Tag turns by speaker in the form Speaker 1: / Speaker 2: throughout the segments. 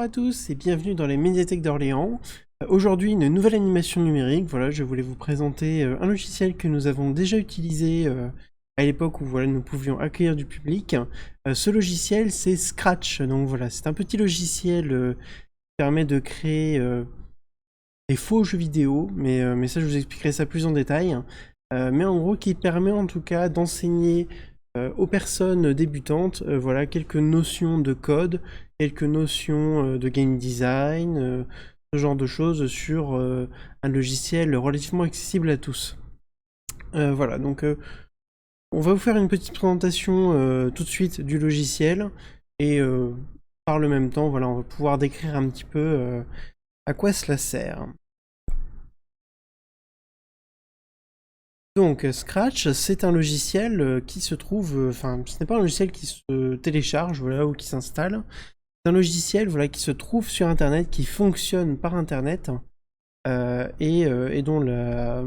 Speaker 1: à tous et bienvenue dans les médiathèques d'Orléans. Aujourd'hui, une nouvelle animation numérique. Voilà, je voulais vous présenter un logiciel que nous avons déjà utilisé à l'époque où voilà, nous pouvions accueillir du public. Ce logiciel, c'est Scratch. Donc voilà, c'est un petit logiciel qui permet de créer des faux jeux vidéo, mais ça, je vous expliquerai ça plus en détail. Mais en gros, qui permet en tout cas d'enseigner aux personnes débutantes voilà, quelques notions de code, quelques notions de game design, ce genre de choses sur un logiciel relativement accessible à tous. Voilà, donc on va vous faire une petite présentation tout de suite du logiciel et par le même temps, voilà, on va pouvoir décrire un petit peu à quoi cela sert. Donc Scratch, c'est un logiciel qui se trouve, enfin, ce n'est pas un logiciel qui se télécharge, voilà, ou qui s'installe. C'est un logiciel, voilà, qui se trouve sur Internet, qui fonctionne par Internet, et dont la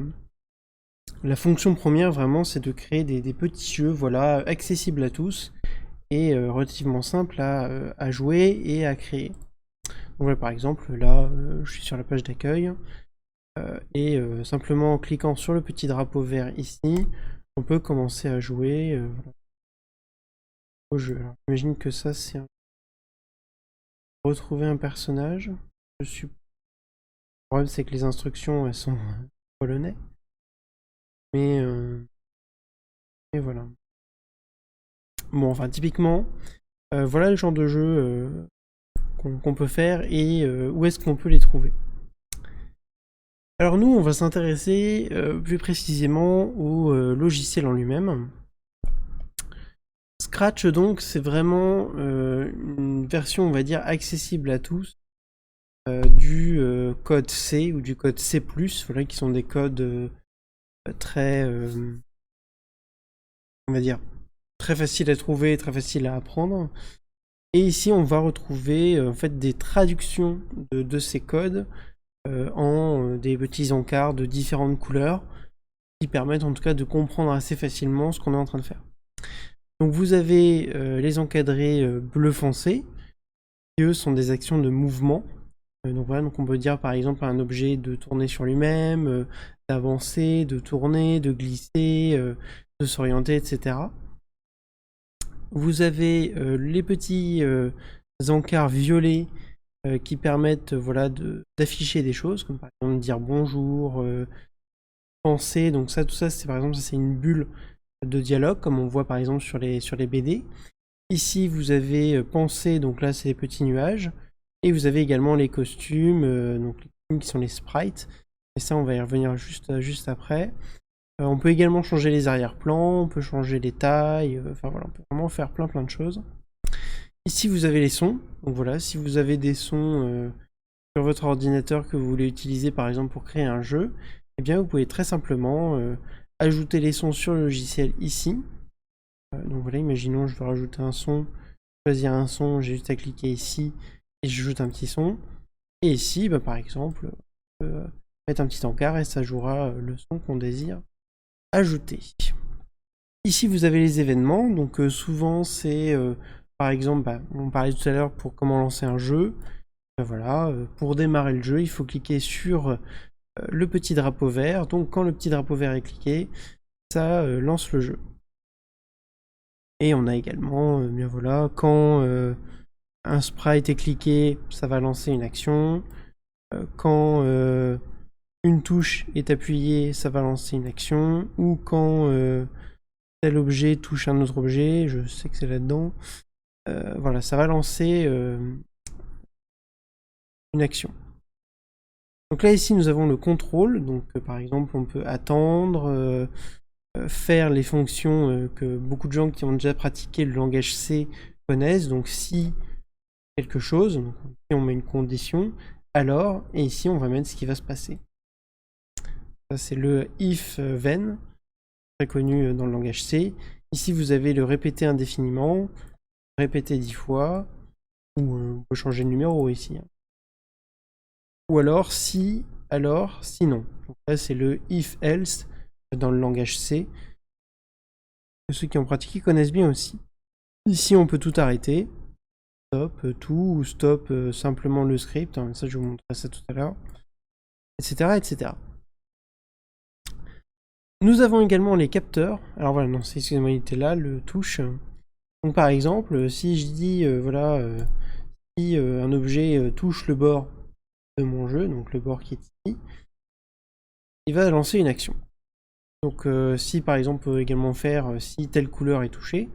Speaker 1: fonction première, vraiment, c'est de créer des petits jeux, voilà, accessibles à tous et relativement simples à jouer et à créer. Donc voilà, par exemple, là, je suis sur la page d'accueil. Et simplement en cliquant sur le petit drapeau vert ici, on peut commencer à jouer au jeu. Alors, j'imagine que ça c'est retrouver un personnage. Le problème c'est que les instructions elles sont en polonais. Mais voilà. Bon, enfin typiquement, voilà le genre de jeu qu'on peut faire et où est-ce qu'on peut les trouver. Alors nous, on va s'intéresser plus précisément au logiciel en lui-même. Scratch donc c'est vraiment une version on va dire accessible à tous du code C ou du code C+, voilà, qui sont des codes très on va dire très faciles à trouver, très faciles à apprendre. Et ici on va retrouver en fait des traductions de ces codes en des petits encarts de différentes couleurs qui permettent en tout cas de comprendre assez facilement ce qu'on est en train de faire. Donc vous avez les encadrés bleu foncé, qui eux sont des actions de mouvement. Donc voilà, donc on peut dire par exemple à un objet de tourner sur lui-même, d'avancer, de tourner, de glisser, de s'orienter, etc. Vous avez les petits encarts violets qui permettent voilà, d'afficher des choses, comme par exemple dire bonjour, penser, donc ça, tout ça, c'est par exemple, c'est une bulle de dialogue, comme on voit par exemple sur les BD. Ici, vous avez pensé, donc là, c'est les petits nuages. Et vous avez également les costumes, donc les costumes qui sont les sprites. Et ça, on va y revenir juste après. On peut également changer les arrière-plans, on peut changer les tailles, enfin voilà, on peut vraiment faire plein de choses. Ici, vous avez les sons. Donc voilà, si vous avez des sons sur votre ordinateur que vous voulez utiliser par exemple pour créer un jeu, eh bien vous pouvez très simplement ajouter les sons sur le logiciel ici. Donc voilà, imaginons je veux rajouter un son, choisir un son, j'ai juste à cliquer ici et j'ajoute un petit son. Et ici, bah, par exemple, on peut mettre un petit encart et ça jouera le son qu'on désire ajouter. Ici, vous avez les événements. Donc souvent, c'est par exemple, bah, on parlait tout à l'heure pour comment lancer un jeu. Voilà, pour démarrer le jeu, il faut cliquer sur le petit drapeau vert. Donc quand le petit drapeau vert est cliqué, ça lance le jeu. Et on a également, bien voilà, quand un sprite est cliqué, ça va lancer une action. Quand une touche est appuyée, ça va lancer une action. Ou quand tel objet touche un autre objet, je sais que c'est là-dedans, voilà, ça va lancer une action. Donc là, ici, nous avons le contrôle. Donc, par exemple, on peut attendre, faire les fonctions que beaucoup de gens qui ont déjà pratiqué le langage C connaissent. Donc, si quelque chose, donc, ici on met une condition, alors, et ici on va mettre ce qui va se passer. Ça c'est le if then, très connu dans le langage C. Ici vous avez le répéter indéfiniment, répéter 10 fois, ou on peut changer de numéro ici. Ou alors si, alors, sinon. Donc là c'est le if else dans le langage C. Ceux qui ont pratiqué connaissent bien aussi. Ici on peut tout arrêter. stop tout, ou stop simplement le script, hein, ça je vous montrerai ça tout à l'heure, etc., etc. Nous avons également les capteurs. Alors voilà, non, c'est excusez-moi, il était là, le touche. Donc par exemple, si je dis, voilà, si un objet touche le bord de mon jeu, donc le bord qui est ici, il va lancer une action. Donc si par exemple on peut également faire si telle couleur est touchée.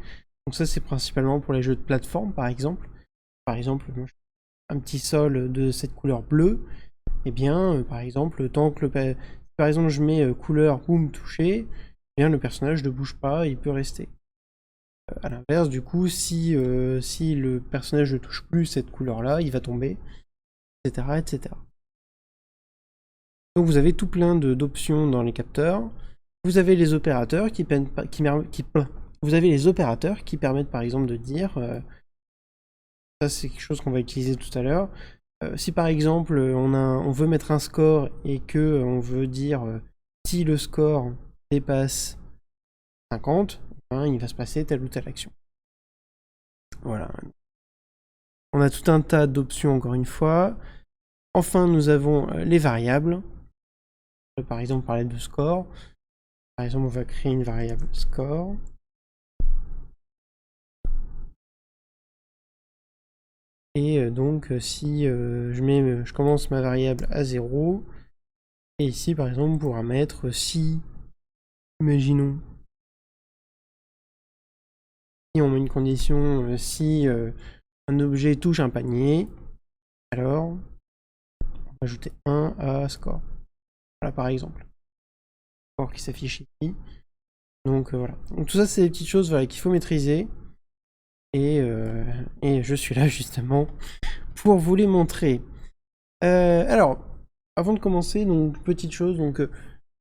Speaker 1: Donc ça c'est principalement pour les jeux de plateforme par exemple. Par exemple, un petit sol de cette couleur bleue, et bien par exemple, tant que par exemple je mets couleur boum touché, eh bien le personnage ne bouge pas, il peut rester. À l'inverse, du coup, si le personnage ne touche plus cette couleur-là, il va tomber, etc., etc. Donc vous avez tout plein d'options dans les capteurs. Vous avez les opérateurs vous avez les opérateurs qui permettent par exemple de dire, ça c'est quelque chose qu'on va utiliser tout à l'heure, si par exemple on veut mettre un score et que on veut dire si le score dépasse 50, hein, il va se passer telle ou telle action. Voilà. On a tout un tas d'options encore une fois. Enfin, nous avons les variables. Par exemple, parler de score. Par exemple, on va créer une variable score. Et donc, si je commence ma variable à 0, et ici, par exemple, on pourra mettre si, imaginons, si on met une condition, si un objet touche un panier, alors on va ajouter 1 à score. Voilà, par exemple. Score qui s'affiche ici. Donc voilà. Donc tout ça, c'est des petites choses voilà, qu'il faut maîtriser. Et je suis là justement pour vous les montrer. Alors, avant de commencer, donc petite chose, donc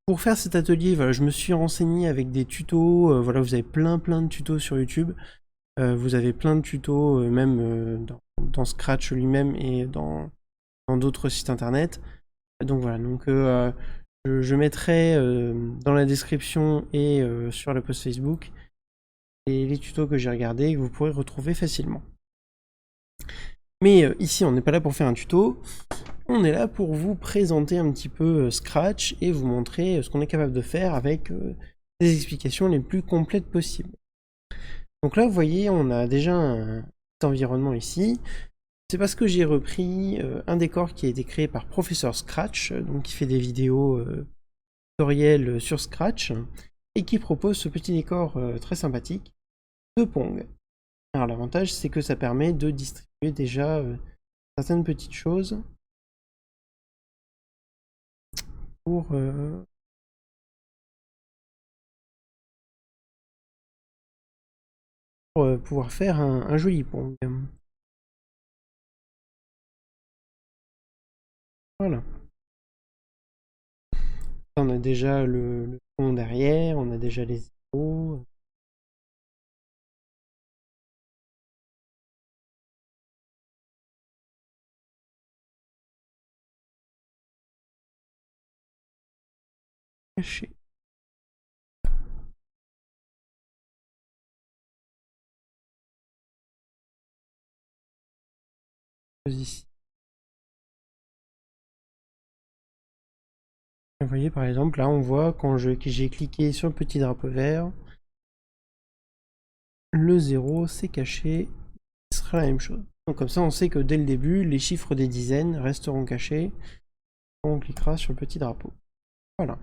Speaker 1: pour faire cet atelier, voilà, je me suis renseigné avec des tutos. Voilà, vous avez plein de tutos sur YouTube. Vous avez plein de tutos, même dans Scratch lui-même et dans d'autres sites internet. Donc voilà, donc je mettrai dans la description et sur le post Facebook les tutos que j'ai regardés et que vous pourrez retrouver facilement. Mais ici, on n'est pas là pour faire un tuto, on est là pour vous présenter un petit peu Scratch et vous montrer ce qu'on est capable de faire avec des explications les plus complètes possibles. Donc là, vous voyez, on a déjà un environnement ici. C'est parce que j'ai repris un décor qui a été créé par Professeur Scratch, donc qui fait des vidéos tutoriels sur Scratch, et qui propose ce petit décor très sympathique de Pong. Alors l'avantage, c'est que ça permet de distribuer déjà certaines petites choses pour pouvoir faire un joli Pong. Voilà. On a déjà le fond derrière, on a déjà les zéros. Caché. Ici. Vous voyez par exemple là on voit quand j'ai cliqué sur le petit drapeau vert, le 0 c'est caché, ce sera la même chose. Donc comme ça on sait que dès le début les chiffres des dizaines resteront cachés quand on cliquera sur le petit drapeau. Voilà.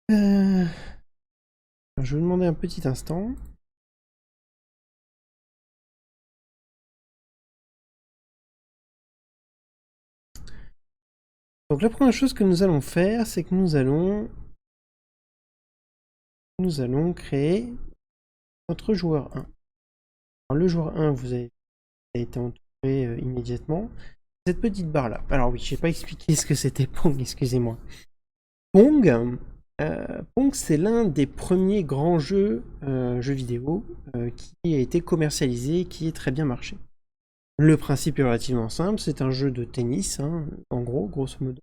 Speaker 1: Je vais vous demander un petit instant. Donc la première chose que nous allons faire, c'est que nous allons créer notre joueur 1. Alors, le joueur 1, vous avez été entouré immédiatement. Cette petite barre là. Alors oui, j'ai pas expliqué ce que c'était Pong, excusez-moi. Pong, c'est l'un des premiers grands jeux vidéo qui a été commercialisé, qui est très bien marché. Le principe est relativement simple, c'est un jeu de tennis, hein, en gros, grosso modo.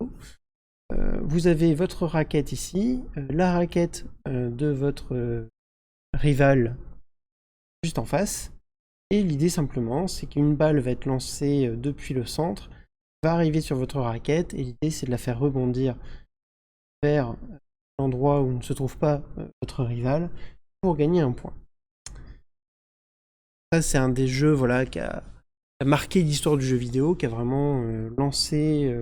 Speaker 1: Vous avez votre raquette ici, la raquette de votre rival juste en face, Et l'idée simplement, c'est qu'une balle va être lancée depuis le centre, va arriver sur votre raquette, et l'idée c'est de la faire rebondir vers l'endroit où ne se trouve pas votre rival pour gagner un point. Ça, c'est un des jeux voilà, qui a marqué l'histoire du jeu vidéo, qui a vraiment lancé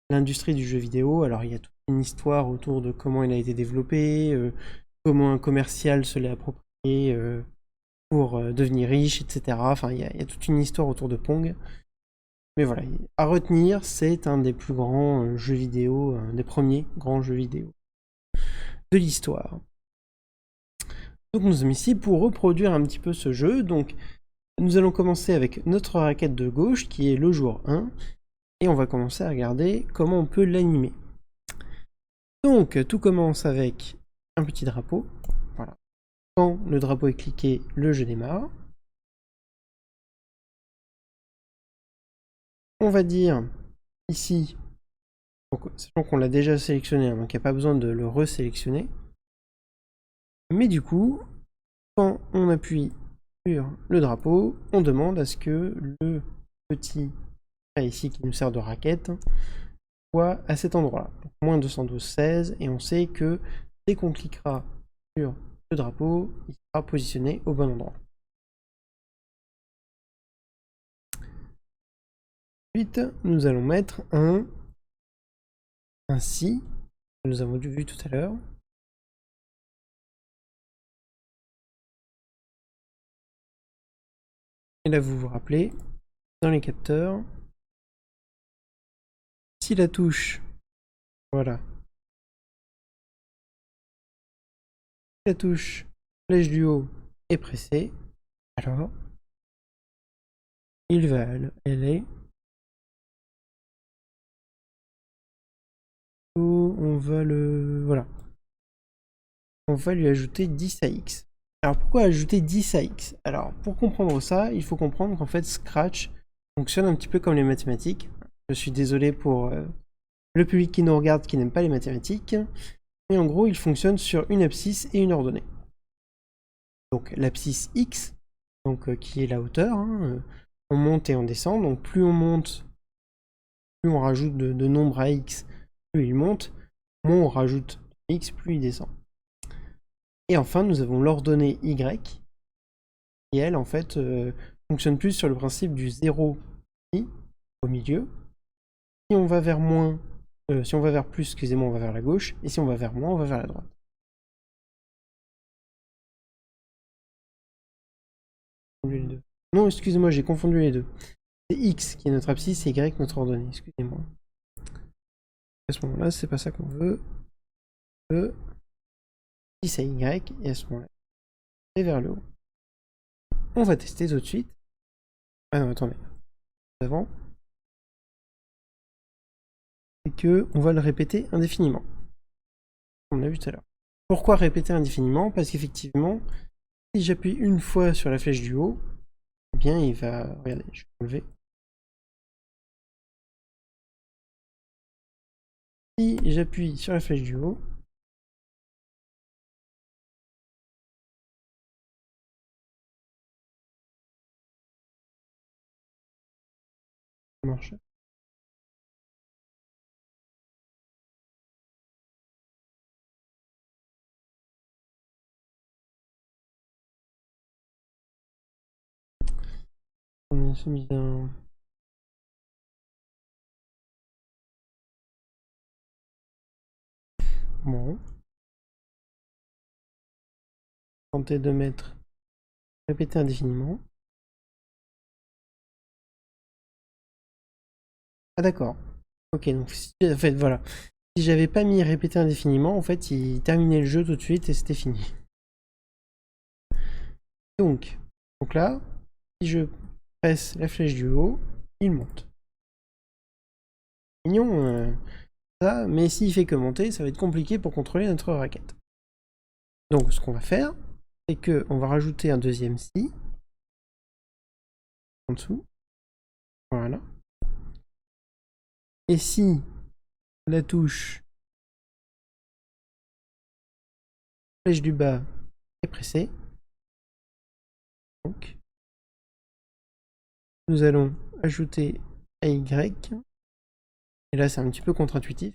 Speaker 1: l'industrie du jeu vidéo. Alors il y a toute une histoire autour de comment il a été développé, comment un commercial se l'est approprié pour devenir riche, etc. Enfin, il y a toute une histoire autour de Pong. Mais voilà, à retenir, c'est un des plus grands jeux vidéo, un des premiers grands jeux vidéo de l'histoire. Donc nous sommes ici pour reproduire un petit peu ce jeu. Donc nous allons commencer avec notre raquette de gauche qui est le joueur 1 et on va commencer à regarder comment on peut l'animer. Donc tout commence avec un petit drapeau. Voilà. Quand le drapeau est cliqué, le jeu démarre. On va dire ici, sachant qu'on l'a déjà sélectionné, hein, donc il n'y a pas besoin de le resélectionner. Mais du coup, quand on appuie sur le drapeau, on demande à ce que le petit trait ici qui nous sert de raquette soit à cet endroit-là. Moins 212,16 et on sait que dès qu'on cliquera sur le drapeau, il sera positionné au bon endroit. Ensuite, nous allons mettre un si que nous avons vu tout à l'heure. Et là, vous vous rappelez, dans les capteurs, si la touche, voilà, si la touche flèche du haut est pressée, alors il va aller on va le voilà, on va lui ajouter 10 à x. Alors pourquoi ajouter 10 à x? Alors pour comprendre ça, il faut comprendre qu'en fait Scratch fonctionne un petit peu comme les mathématiques. Je suis désolé pour le public qui nous regarde qui n'aime pas les mathématiques. Mais en gros, il fonctionne sur une abscisse et une ordonnée. Donc l'abscisse x, donc, qui est la hauteur, hein, on monte et on descend. Donc plus on monte, plus on rajoute de nombres à x, plus il monte. Moins on rajoute x, plus il descend. Et enfin, nous avons l'ordonnée y, qui elle, en fait, fonctionne plus sur le principe du 0 i au milieu. Si on va vers moins, si on va vers plus, excusez-moi, on va vers la gauche. Et si on va vers moins, on va vers la droite. Non, excusez-moi, j'ai confondu les deux. C'est x qui est notre abscisse et y notre ordonnée, excusez-moi. À ce moment-là, c'est pas ça qu'on veut. On veut 10 à y, et à ce moment-là, c'est vers le haut. On va tester tout de suite. Ah non, attendez. Avant, c'est que on va le répéter indéfiniment. Comme on a vu tout à l'heure. Pourquoi répéter indéfiniment? Parce qu'effectivement, si j'appuie une fois sur la flèche du haut, eh bien il va... Regardez, je vais enlever. Si j'appuie sur la flèche du haut, ça marche. On est mis dans... Bon. Tenter de mettre répéter indéfiniment. Ah d'accord. Ok, donc si, en fait, voilà. Si j'avais pas mis répéter indéfiniment, en fait, il terminait le jeu tout de suite et c'était fini. Donc là, si je presse la flèche du haut, il monte. Mignon, ça, mais s'il fait que monter, ça va être compliqué pour contrôler notre raquette. Donc ce qu'on va faire, c'est que on va rajouter un deuxième si en dessous. Voilà. Et si la touche flèche du bas est pressée, donc nous allons ajouter AY. Et là, c'est un petit peu contre-intuitif.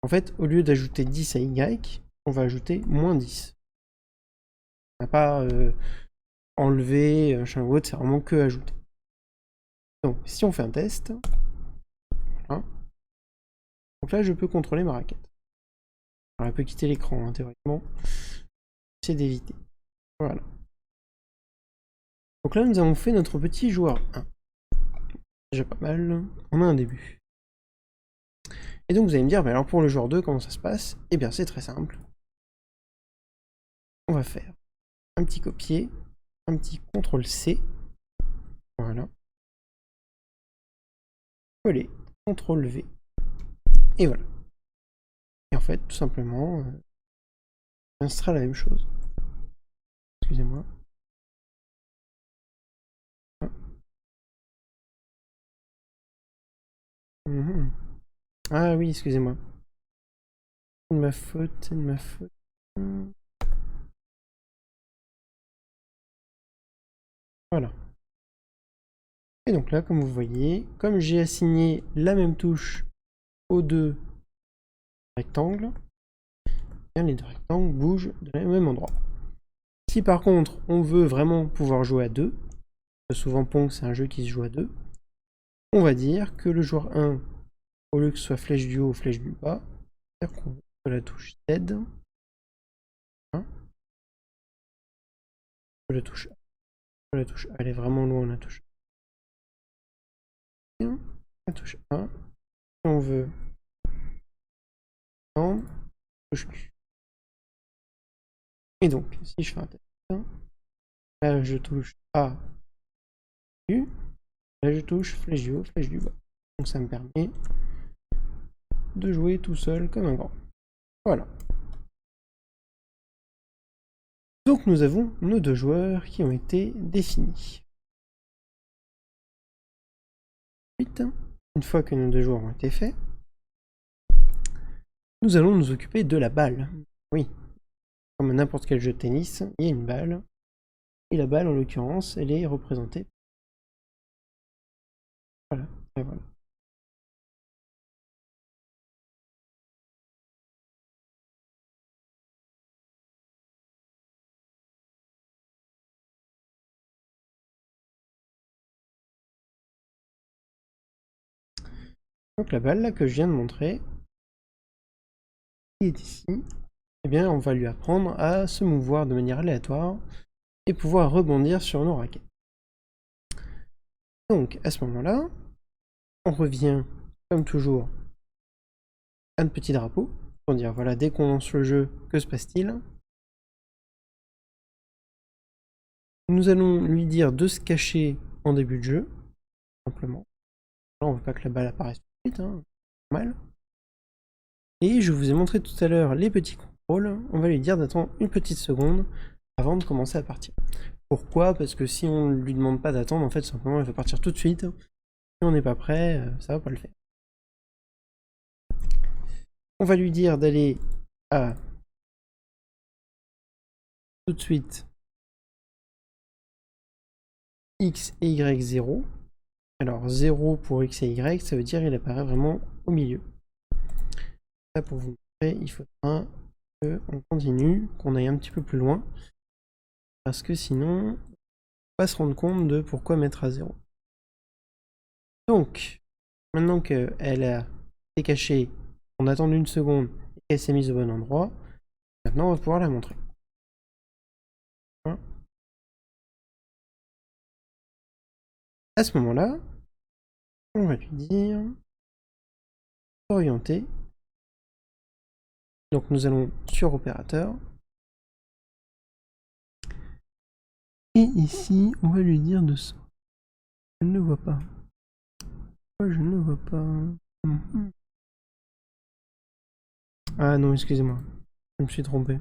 Speaker 1: En fait, au lieu d'ajouter 10 à Y, on va ajouter moins 10. On n'a pas enlevé, machin ou autre, c'est vraiment que ajouter. Donc, si on fait un test, voilà. Donc là, je peux contrôler ma raquette. Alors, elle peut quitter l'écran, hein, théoriquement. C'est d'éviter. Voilà. Donc là, nous avons fait notre petit joueur 1. Déjà pas mal. On a un début. Et donc, vous allez me dire, mais alors pour le joueur 2, comment ça se passe? Eh bien, c'est très simple. On va faire un petit copier, un petit CTRL-C. Voilà. Coller, CTRL-V. Et voilà. Et en fait, tout simplement, ce sera la même chose. Excusez-moi. Ah oui, excusez-moi. C'est de ma faute, c'est de ma faute. Voilà. Et donc là, comme vous voyez, comme j'ai assigné la même touche aux deux rectangles, bien les deux rectangles bougent de la même endroit. Si par contre, on veut vraiment pouvoir jouer à deux, souvent Pong c'est un jeu qui se joue à deux, on va dire que le joueur 1, au lieu que ce soit flèche du haut ou flèche du bas, c'est-à-dire qu'on va la touche Z, hein, la touche A, la touche A, elle est vraiment loin la touche A, la touche A, si on veut non, touche Q. Et donc, si je fais un test, là je touche A, Q, là je touche flèche du haut, flèche du bas. Donc ça me permet de jouer tout seul comme un grand. Voilà. Donc nous avons nos deux joueurs qui ont été définis. Ensuite, une fois que nos deux joueurs ont été faits, nous allons nous occuper de la balle. Oui, comme n'importe quel jeu de tennis, il y a une balle. Et la balle, en l'occurrence, elle est représentée. Voilà, et voilà. Donc la balle là que je viens de montrer, qui est ici, eh bien on va lui apprendre à se mouvoir de manière aléatoire et pouvoir rebondir sur nos raquettes. Donc à ce moment-là, on revient comme toujours à un petit drapeau pour dire voilà, dès qu'on lance le jeu, que se passe-t-il? Nous allons lui dire de se cacher en début de jeu, simplement. Là, on ne veut pas que la balle apparaisse tout de suite, hein, normal. Et je vous ai montré tout à l'heure les petits contrôles. On va lui dire d'attendre une petite seconde avant de commencer à partir. Pourquoi? Parce que si on ne lui demande pas d'attendre, en fait, simplement, elle va partir tout de suite. Si on n'est pas prêt, ça va pas le faire. On va lui dire d'aller à tout de suite X et Y 0. Alors 0 pour X et Y, ça veut dire qu'il apparaît vraiment au milieu. Ça, pour vous montrer, il faudra qu'on continue, qu'on aille un petit peu plus loin. Parce que sinon, on ne va pas se rendre compte de pourquoi mettre à 0. Donc, maintenant qu'elle a été cachée, on attend une seconde et qu'elle s'est mise au bon endroit, maintenant on va pouvoir la montrer. Voilà. À ce moment-là, on va lui dire orienter. Donc nous allons sur opérateur. Et ici, on va lui dire de ça. Je ne le vois pas. Pourquoi je ne le vois pas? Ah non, excusez-moi. Je me suis trompé.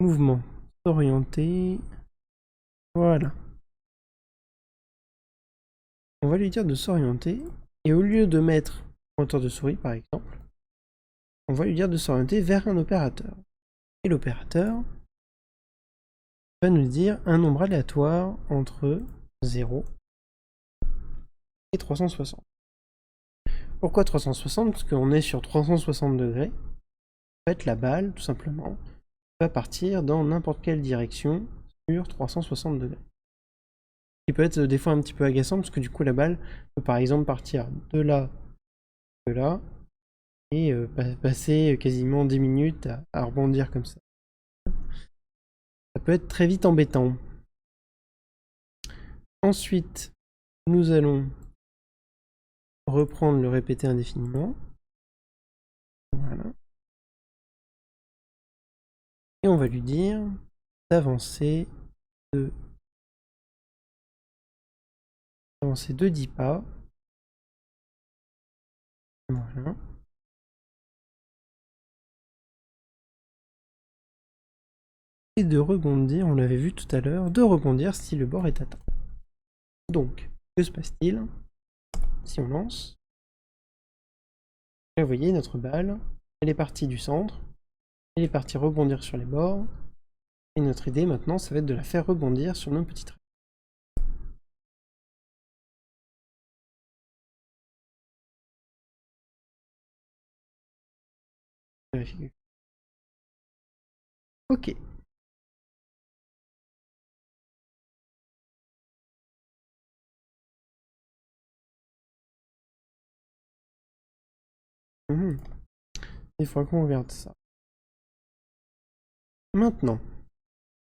Speaker 1: Mouvement. Orienter. Voilà. On va lui dire de s'orienter. Et au lieu de mettre pointeur de souris, par exemple, on va lui dire de s'orienter vers un opérateur. Et l'opérateur va nous dire un nombre aléatoire entre 0 et 360. Pourquoi 360? Parce qu'on est sur 360 degrés. En fait, la balle, tout simplement, va partir dans n'importe quelle direction sur 360 degrés. Ce qui peut être des fois un petit peu agaçant, parce que du coup, la balle peut par exemple partir de là, et passer quasiment 10 minutes à rebondir comme ça. Ça peut être très vite embêtant. Ensuite, nous allons reprendre le répéter indéfiniment. Voilà. Et on va lui dire d'avancer de 10 pas. Voilà. Et de rebondir, on l'avait vu tout à l'heure, de rebondir si le bord est atteint. Donc, que se passe-t-il si on lance? Là, vous voyez, notre balle, elle est partie du centre, elle est partie rebondir sur les bords, et notre idée maintenant, ça va être de la faire rebondir sur nos petites raies. Ok. Il faudra qu'on regarde ça. Maintenant,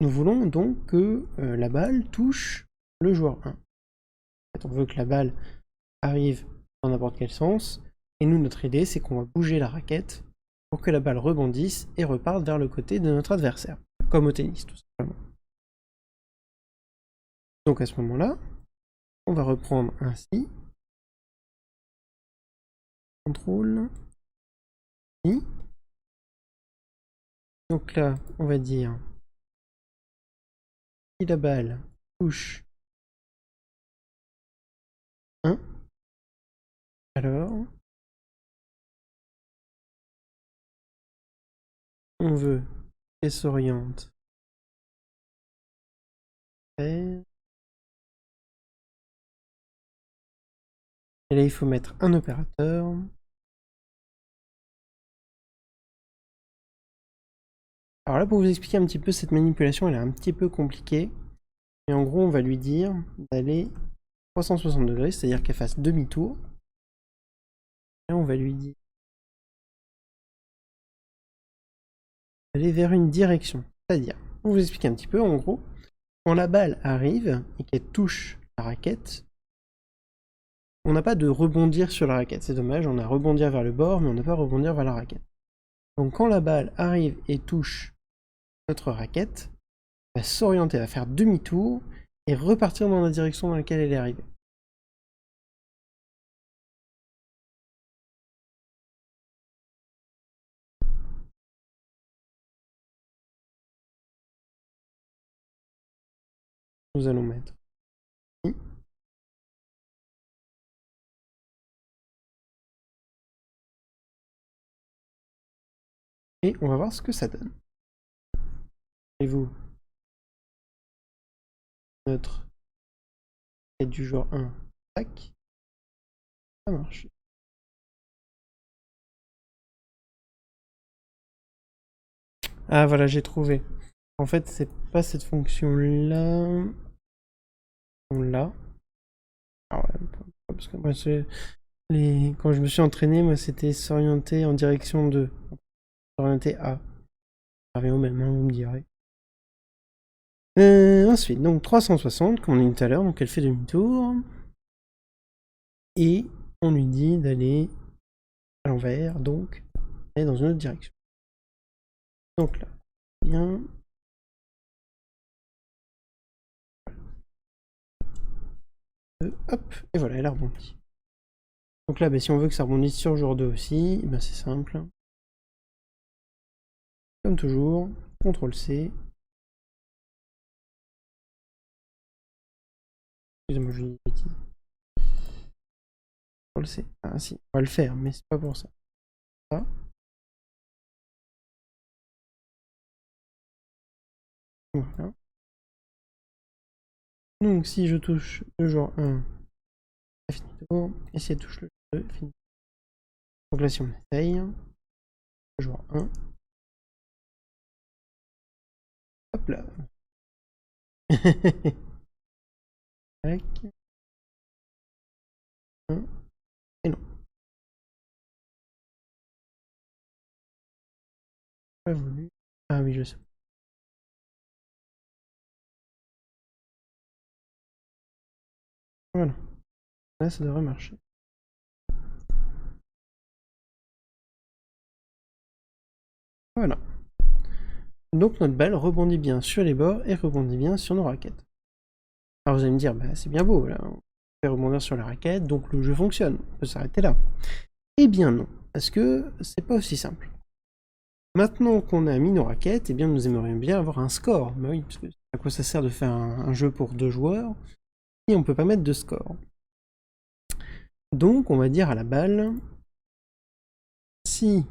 Speaker 1: nous voulons donc que la balle touche le joueur 1. En fait, on veut que la balle arrive dans n'importe quel sens, et nous, notre idée, c'est qu'on va bouger la raquette pour que la balle rebondisse et reparte vers le côté de notre adversaire, comme au tennis, tout simplement. Donc à ce moment-là, on va reprendre ainsi. Contrôle. I. Donc là, on va dire si la balle touche 1, alors on veut qu'elle s'oriente vers... Et là, il faut mettre un opérateur. Alors là, pour vous expliquer un petit peu cette manipulation, elle est un petit peu compliquée. Et en gros, on va lui dire d'aller 360 degrés, c'est-à-dire qu'elle fasse demi-tour. Là, on va lui dire d'aller vers une direction. C'est-à-dire, pour vous expliquer un petit peu, en gros, quand la balle arrive et qu'elle touche la raquette, on n'a pas de rebondir sur la raquette. C'est dommage, on a rebondir vers le bord, mais on n'a pas rebondir vers la raquette. Donc quand la balle arrive et touche notre raquette, elle va s'orienter, elle va faire demi-tour et repartir dans la direction dans laquelle elle est arrivée. Nous allons mettre I. Et on va voir ce que ça donne. Et vous, notre raquette du joueur 1, tac, ça marche. Ah voilà, j'ai trouvé. En fait, c'est pas cette fonction-là. On l'a. Ah ouais, parce que moi, quand je me suis entraîné, moi, c'était s'orienter en direction de. S'orienter à. Ça revient au même, hein, vous me direz. Ensuite, donc 360, comme on a dit tout à l'heure, donc elle fait demi-tour. Et on lui dit d'aller à l'envers, donc aller dans une autre direction. Donc là, bien. Hop, et voilà, elle a rebondi. Donc là, si on veut que ça rebondisse sur jour 2 aussi, c'est simple. Comme toujours, CTRL-C. Excusez-moi, je dis une bêtise. CTRL-C. Ah si, on va le faire, mais c'est pas pour ça. Ah. Voilà. Donc si je touche le jour 1, Fini tour. Et si elle touche le 2, fini. Donc là, si on essaye, joueur 1. Hop là. Tac. 1. Et non. Pas voulu. Ah oui, je sais. Voilà. Là, ça devrait marcher. Voilà. Donc notre balle rebondit bien sur les bords et rebondit bien sur nos raquettes. Alors vous allez me dire, bah, c'est bien beau, là, on fait rebondir sur la raquette, donc le jeu fonctionne, on peut s'arrêter là. Eh bien non, parce que c'est pas aussi simple. Maintenant qu'on a mis nos raquettes, eh bien nous aimerions bien avoir un score. Bah oui, parce que à quoi ça sert de faire un jeu pour 2 joueurs si on peut pas mettre de score. Donc on va dire à la balle, si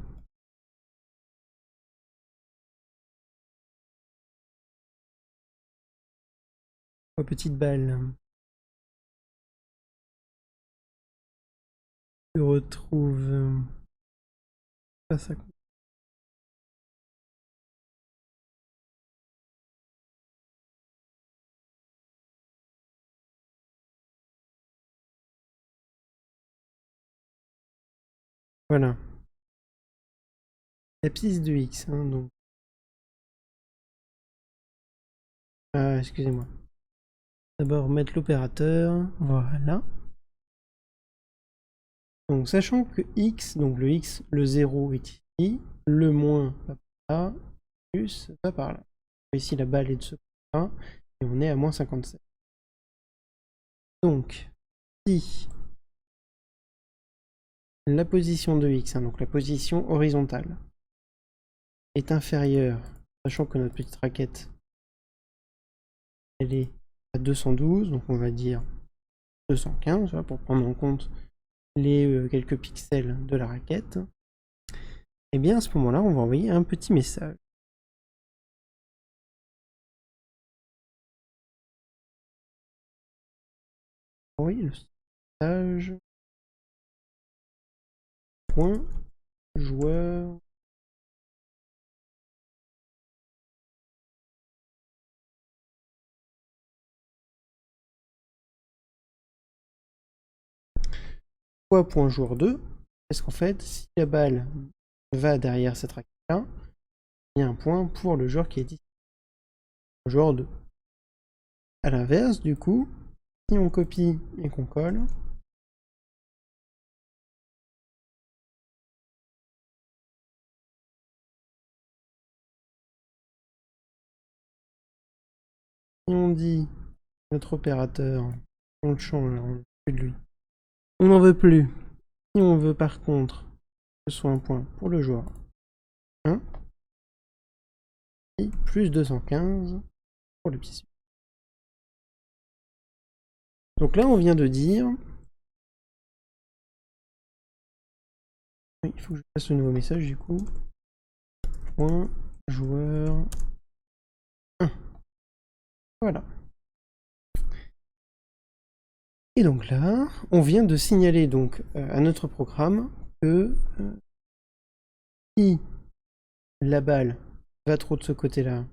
Speaker 1: petite balle, tu retrouves pas ça. Voilà. La piste de X, hein, donc. Ah, excusez-moi. D'abord mettre l'opérateur, voilà. Donc sachant que X, donc le X, le 0 est ici, le moins va par là, plus va par là. Ici la balle est de ce côté-là, et on est à moins 57. Donc, si la position de X, hein, donc la position horizontale, est inférieure, sachant que notre petite raquette, elle est à 212, donc on va dire 215, voilà, pour prendre en compte les quelques pixels de la raquette, et bien à ce moment-là, on va envoyer un petit message. Oui, le message point joueur point joueur 2, parce qu'en fait, si la balle va derrière cette raquette-là, il y a un point pour le joueur qui est ici, joueur 2. A l'inverse, du coup, si on copie et qu'on colle, si on dit notre opérateur, on le change, on veut plus de lui. On n'en veut plus. Si on veut par contre que ce soit un point pour le joueur 1, et plus 215 pour le petit. Donc là, on vient de dire... Oui, il faut que je fasse ce nouveau message du coup. Point joueur 1. Voilà. Et donc là, on vient de signaler donc à notre programme que si la balle va trop de ce côté-là,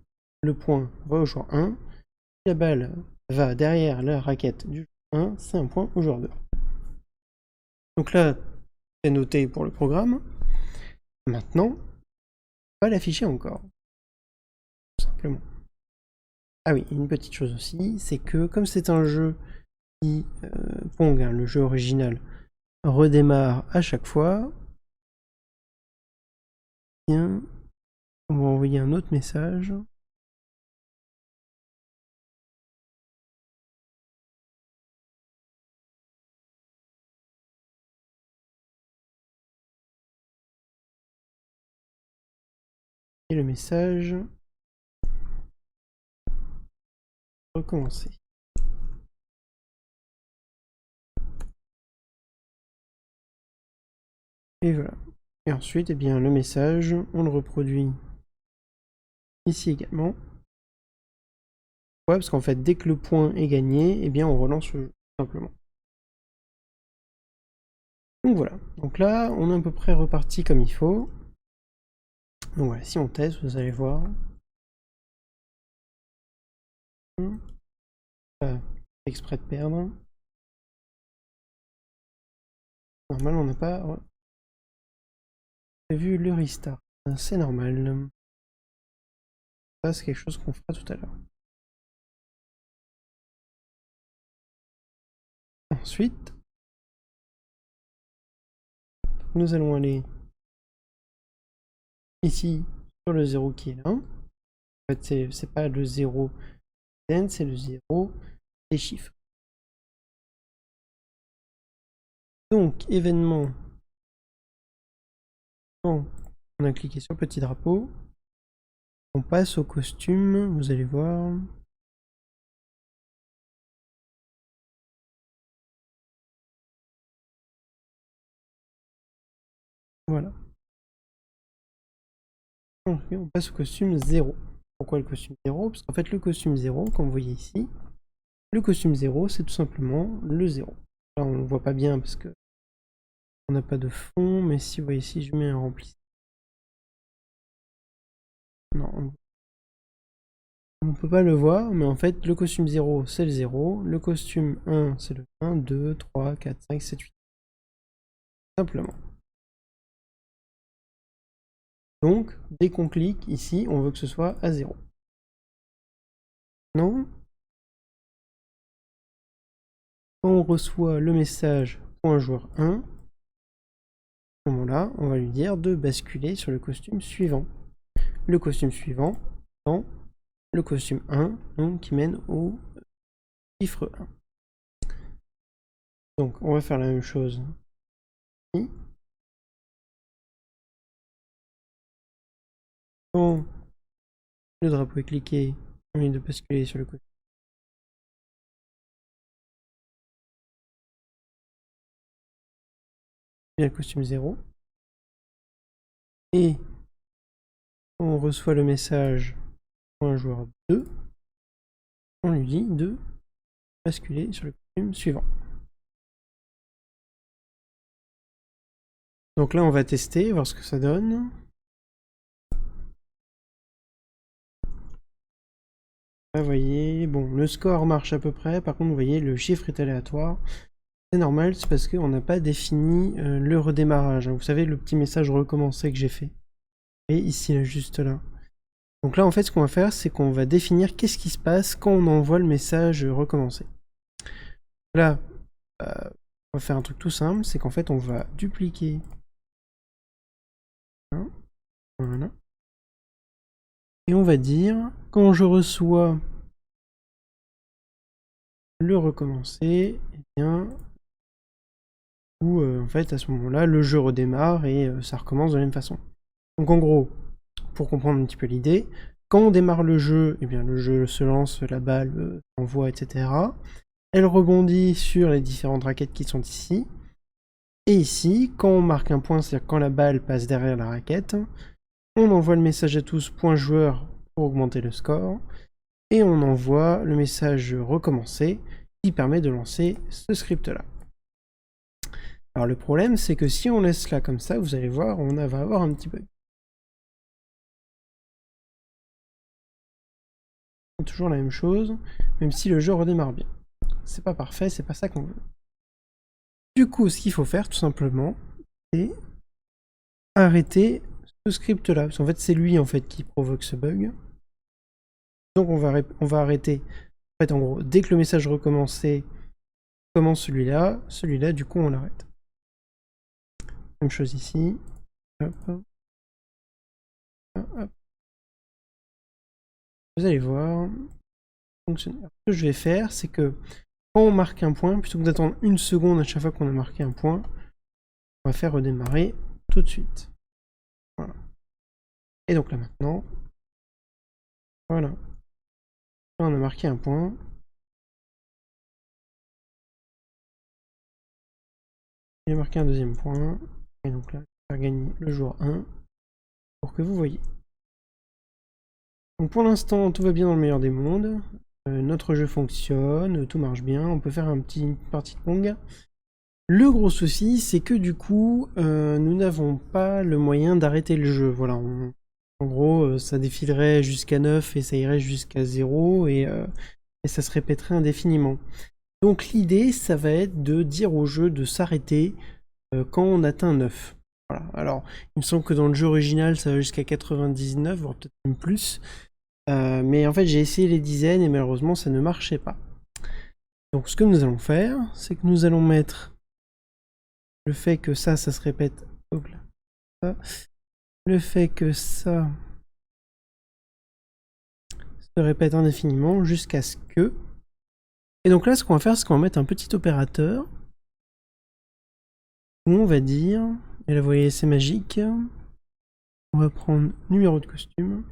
Speaker 1: le point va au joueur 1. Si la balle va derrière la raquette du joueur 1, c'est un point au joueur 2. Donc là, c'est noté pour le programme. Maintenant, on va l'afficher encore. Tout simplement. Ah oui, une petite chose aussi, c'est que comme c'est un jeu qui, Pong, hein, le jeu original, redémarre à chaque fois, bien, on va envoyer un autre message. Et le message recommencer. Et voilà. Et ensuite, eh bien, le message, on le reproduit ici également. Ouais, parce qu'en fait, dès que le point est gagné, eh bien, on relance le jeu, simplement. Donc voilà, donc là on est à peu près reparti comme il faut. Donc voilà, si on teste, vous allez voir. Pas exprès de perdre. Normal, on n'a pas vu le restart. C'est normal. Ça, c'est quelque chose qu'on fera tout à l'heure. Ensuite, nous allons aller ici sur le 0 qui est là. En fait, c'est pas le 0 c'est le 0 des chiffres. Donc, événement, quand on a cliqué sur le petit drapeau, on passe au costume, vous allez voir. Voilà. On passe au costume 0. Pourquoi le costume 0? Parce qu'en fait, le costume 0, comme vous voyez ici, le costume 0, c'est tout simplement le 0. Là, on ne voit pas bien parce que on n'a pas de fond, mais si vous voyez ici, je mets un remplissage. Non, on ne peut pas le voir, mais en fait, le costume 0, c'est le 0. Le costume 1, c'est le 1, 2, 3, 4, 5, 7, 8. Simplement. Donc, dès qu'on clique ici, on veut que ce soit à 0. Non? Quand on reçoit le message .joueur 1, à ce moment-là, on va lui dire de basculer sur le costume suivant. Le costume suivant, dans le costume 1, donc qui mène au chiffre 1. Donc, on va faire la même chose ici. Quand le drapeau est cliqué, on vient de basculer sur le costume. Le costume 0. Et on reçoit le message .joueur 2, on lui dit de basculer sur le costume suivant. Donc là, on va tester, voir ce que ça donne. Là, vous voyez, bon, le score marche à peu près. Par contre, vous voyez, le chiffre est aléatoire. C'est normal, c'est parce qu'on n'a pas défini le redémarrage. Vous savez, le petit message recommencer que j'ai fait. Et ici, là, juste là. Donc là, en fait, ce qu'on va faire, c'est qu'on va définir qu'est-ce qui se passe quand on envoie le message recommencer. Là, on va faire un truc tout simple, c'est qu'en fait, on va dupliquer. Voilà. Et on va dire, quand je reçois le recommencer, eh bien, où en fait, à ce moment-là, le jeu redémarre et ça recommence de la même façon. Donc en gros, pour comprendre un petit peu l'idée, quand on démarre le jeu, eh bien, le jeu se lance, la balle envoie, etc. Elle rebondit sur les différentes raquettes qui sont ici. Et ici, quand on marque un point, c'est-à-dire quand la balle passe derrière la raquette, on envoie le message à tous .joueur pour augmenter le score. Et on envoie le message recommencer qui permet de lancer ce script-là. Alors le problème, c'est que si on laisse là comme ça, vous allez voir, on va avoir un petit bug. C'est toujours la même chose, même si le jeu redémarre bien. C'est pas parfait, c'est pas ça qu'on veut. Du coup, ce qu'il faut faire, tout simplement, c'est arrêter ce script-là. Parce qu'en fait, c'est lui en fait qui provoque ce bug. Donc on va arrêter. En fait, en gros, dès que le message recommencer commence celui-là, du coup, on l'arrête. Même chose ici. Hop. Hop. Vous allez voir. Fonctionner. Ce que je vais faire, c'est que quand on marque un point, plutôt que d'attendre une seconde à chaque fois qu'on a marqué un point, on va faire redémarrer tout de suite. Voilà. Et donc là maintenant, voilà. Là on a marqué un point. Il a marqué un deuxième point. Et donc là, je vais faire gagner le joueur 1 pour que vous voyez. Donc pour l'instant, tout va bien dans le meilleur des mondes. Notre jeu fonctionne, tout marche bien. On peut faire une partie de Pong. Le gros souci, c'est que du coup, nous n'avons pas le moyen d'arrêter le jeu. Voilà, en gros, ça défilerait jusqu'à 9 et ça irait jusqu'à 0 et ça se répéterait indéfiniment. Donc l'idée, ça va être de dire au jeu de s'arrêter quand on atteint 9. Voilà. Alors, il me semble que dans le jeu original, ça va jusqu'à 99, voire peut-être même plus. Mais en fait, j'ai essayé les dizaines et malheureusement, ça ne marchait pas. Donc ce que nous allons faire, c'est que nous allons mettre le fait que ça se répète. Hop là, le fait que ça se répète indéfiniment jusqu'à ce que... Et donc là, ce qu'on va faire, c'est qu'on va mettre un petit opérateur où on va dire, et là vous voyez c'est magique, on va prendre numéro de costume.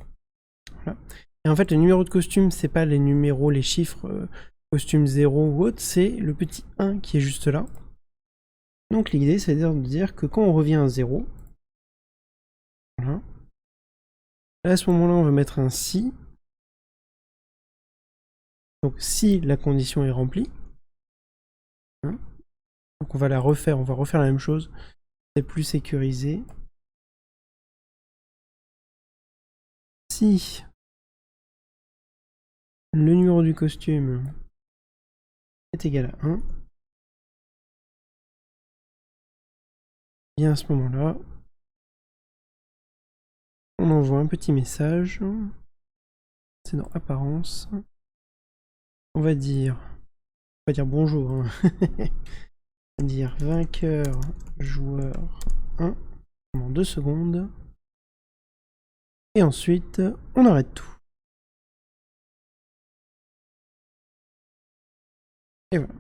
Speaker 1: Voilà. Et en fait, le numéro de costume, c'est pas les numéros, les chiffres, costume 0 ou autre, c'est le petit 1 qui est juste là. Donc l'idée, c'est de dire que quand on revient à 0, voilà, à ce moment-là, on va mettre un si. Donc si la condition est remplie, hein, donc on va la refaire, on va refaire la même chose, c'est plus sécurisé. Si le numéro du costume est égal à 1, bien à ce moment-là, on envoie un petit message, c'est dans apparence, on va dire bonjour, hein. On va dire vainqueur joueur 1 pendant 2 secondes, et ensuite on arrête tout. Et voilà.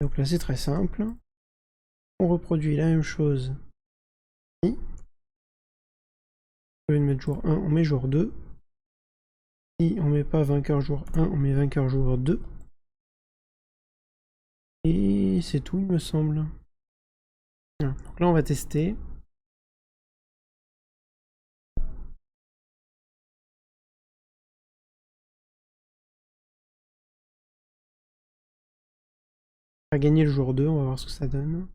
Speaker 1: Donc là c'est très simple, on reproduit la même chose ici. Au lieu de mettre jour 1, on met jour 2. Si on met pas vainqueur jour 1, on met vainqueur jour 2. Et c'est tout, il me semble. Donc là, on va tester. On va gagner le jour 2, on va voir ce que ça donne.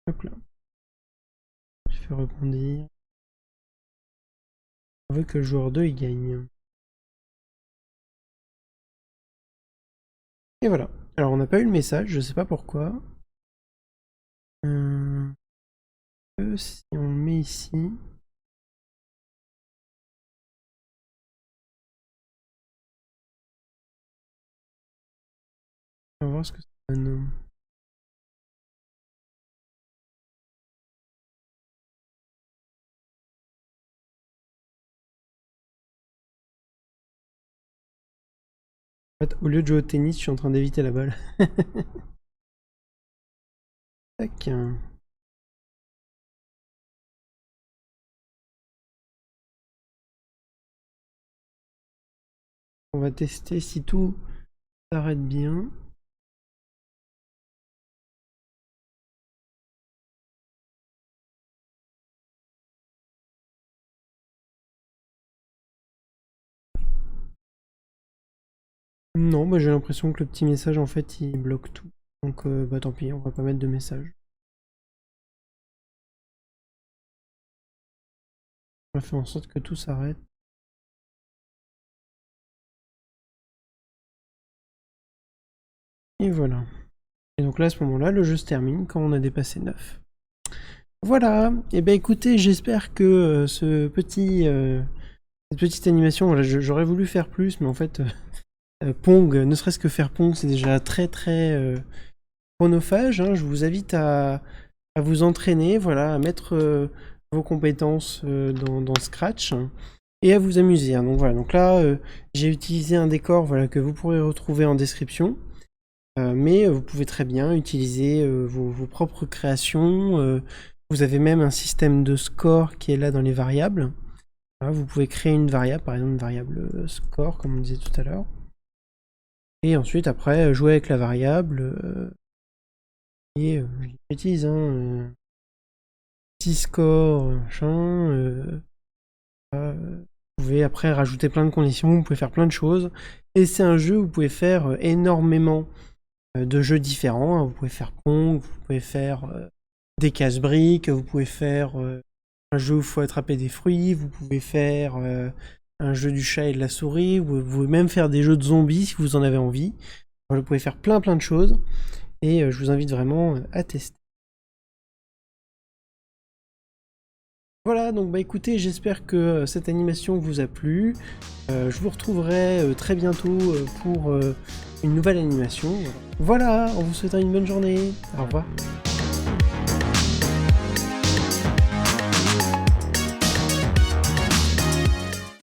Speaker 1: Hop là. Je fais rebondir. On veut que le joueur 2 il gagne. Et voilà. Alors on n'a pas eu le message, je sais pas pourquoi. Si on le met ici. On va voir ce que ça donne. En fait, au lieu de jouer au tennis, je suis en train d'éviter la balle. Tac. On va tester si tout s'arrête bien. Non, bah j'ai l'impression que le petit message en fait il bloque tout. Donc bah tant pis, on va pas mettre de message. On va faire en sorte que tout s'arrête. Et voilà. Et donc là à ce moment-là, le jeu se termine quand on a dépassé 9. Voilà, et ben écoutez, j'espère que cette petite animation, voilà, j'aurais voulu faire plus, mais en fait, Pong, ne serait-ce que faire Pong, c'est déjà très chronophage, hein. Je vous invite à vous entraîner, voilà, à mettre vos compétences dans Scratch et à vous amuser, hein. Donc voilà, donc là, j'ai utilisé un décor, voilà, que vous pourrez retrouver en description. Mais vous pouvez très bien utiliser vos propres créations. Vous avez même un système de score qui est là dans les variables. Voilà, vous pouvez créer une variable, par exemple une variable score, comme on disait tout à l'heure. Et ensuite, après, jouer avec la variable. Et j'utilise, hein, 6 scores, machin. Vous pouvez après rajouter plein de conditions, vous pouvez faire plein de choses. Et c'est un jeu où vous pouvez faire énormément de jeux différents. Vous pouvez faire Pong, vous pouvez faire des casse-briques, vous pouvez faire un jeu où il faut attraper des fruits, vous pouvez faire un jeu du chat et de la souris, vous pouvez même faire des jeux de zombies si vous en avez envie. Vous pouvez faire plein de choses et je vous invite vraiment à tester. Voilà, donc bah écoutez, j'espère que cette animation vous a plu. Je vous retrouverai très bientôt pour une nouvelle animation. Voilà, en vous souhaitant une bonne journée. Au revoir.